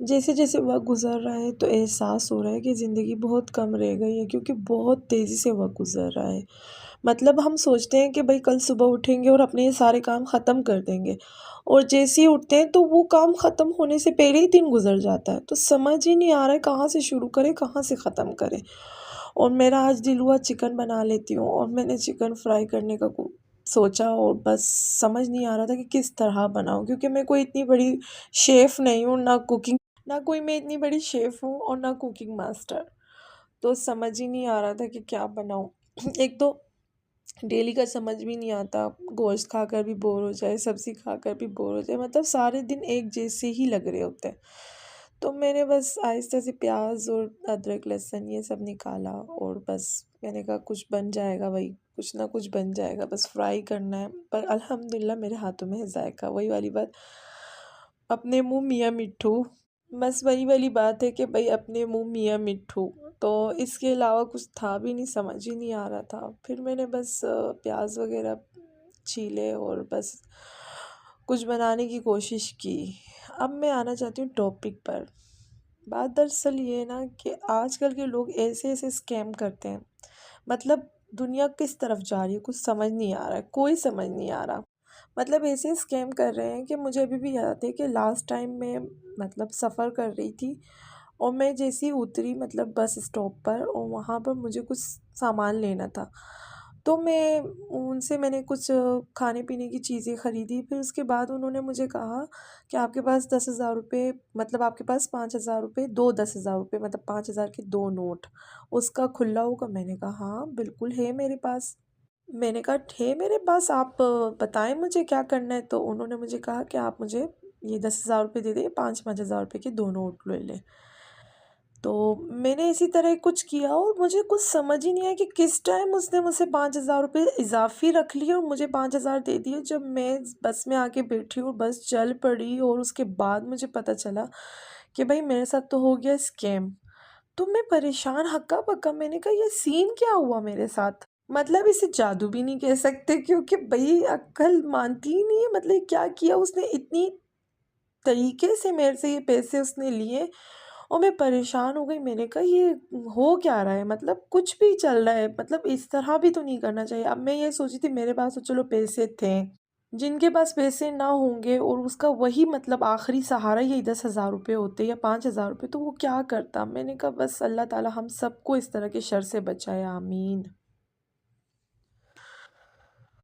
जैसे जैसे वक्त गुजर रहा है तो एहसास हो रहा है कि ज़िंदगी बहुत कम रह गई है, क्योंकि बहुत तेज़ी से वक्त गुजर रहा है। मतलब हम सोचते हैं कि भाई कल सुबह उठेंगे और अपने ये सारे काम ख़त्म कर देंगे, और जैसे ही उठते हैं तो वो काम ख़त्म होने से पहले ही दिन गुजर जाता है। तो समझ ही नहीं आ रहा है कहाँ से शुरू करें, कहाँ से ख़त्म करें। और मेरा आज दिल हुआ चिकन बना लेती हूँ, और मैंने चिकन फ्राई करने का सोचा, और बस समझ नहीं आ रहा था कि किस तरह बनाऊँ, क्योंकि मैं कोई इतनी बड़ी शेफ़ नहीं हूँ, ना कोई मैं इतनी बड़ी शेफ़ हूँ और ना कुकिंग मास्टर। तो समझ ही नहीं आ रहा था कि क्या बनाऊँ। एक तो डेली का समझ भी नहीं आता, गोश्त खाकर भी बोर हो जाए, सब्ज़ी खाकर भी बोर हो जाए, मतलब सारे दिन एक जैसे ही लग रहे होते हैं। तो मैंने बस आहिस्ता से प्याज़ और अदरक, लहसुन ये सब निकाला, और बस मैंने कहा कुछ बन जाएगा भाई, कुछ ना कुछ बन जाएगा, बस फ्राई करना है। पर अल्हम्दुलिल्लाह मेरे हाथों में है जायका, वही वाली बात, अपने मुँह मियाँ मिट्ठू। बस वही वाली बात है कि भई अपने मुँह मियाँ मिट्ठू। तो इसके अलावा कुछ था भी नहीं, समझ ही नहीं आ रहा था। फिर मैंने बस प्याज़ वग़ैरह छीले और बस कुछ बनाने की कोशिश की। अब मैं आना चाहती हूँ टॉपिक पर। बात दरअसल ये है ना कि आजकल के लोग ऐसे-ऐसे स्कैम करते हैं। मतलब दुनिया किस तरफ जा रही है कुछ समझ नहीं आ रहा है, कोई समझ नहीं आ रहा। मतलब ऐसे स्कैम कर रहे हैं कि मुझे अभी भी याद है कि लास्ट टाइम मैं मतलब सफ़र कर रही थी, और मैं जैसे ही उतरी मतलब बस स्टॉप पर, और वहाँ पर मुझे कुछ सामान लेना था। तो मैंने कुछ खाने-पीने की चीज़ें खरीदी, फिर उसके बाद उन्होंने मुझे कहा कि आपके पास 10,000 रुपए, मतलब आपके पास 5,000 रुपए, 2 10,000 रुपए, मतलब 5,000 के 2 नोट, उसका खुला होगा? मैंने कहा हाँ, बिल्कुल है मेरे पास। मैंने कहा है मेरे पास, आप बताएँ मुझे क्या करना है? तो उन्होंने मुझे कहा कि आप मुझे ये 10,000 रुपए दे दें, 5-5 हज़ार रुपए के 2 नोट ले लें। तो मैंने इसी तरह कुछ किया, और मुझे कुछ समझ ही नहीं आया कि किस टाइम उसने मुझसे 5,000 रुपए इज़ाफ़ी रख लिए और मुझे 5,000 दे दिए, जब मैं बस में आके बैठी और बस चल पड़ी, और उसके बाद मुझे पता चला कि भई मेरे साथ तो हो गया स्कैम। तो मैं परेशान हक्का-बक्का, मैंने कहा ये सीन क्या हुआ मेरे साथ? मतलब इसे जादू भी नहीं कह सकते, क्योंकि भई अक्ल मानती ही नहीं है, मतलब ये क्या किया उसने, इतनी तरीके से मेरे से ये पैसे उसने लिए, और मैं परेशान हो गई। मैंने कहा ये हो क्या रहा है, मतलब कुछ भी चल रहा है, मतलब इस तरह भी तो नहीं करना चाहिए। अब मैं ये सोची थी मेरे पास तो चलो पैसे थे, जिनके पास पैसे ना होंगे और उसका वही मतलब आखिरी सहारा यही 10,000 रुपए होते या 5,000 रुपए, तो वो क्या करता। मैंने कहा बस अल्लाह ताला हम सबको इस तरह के शर से बचाए, आमीन।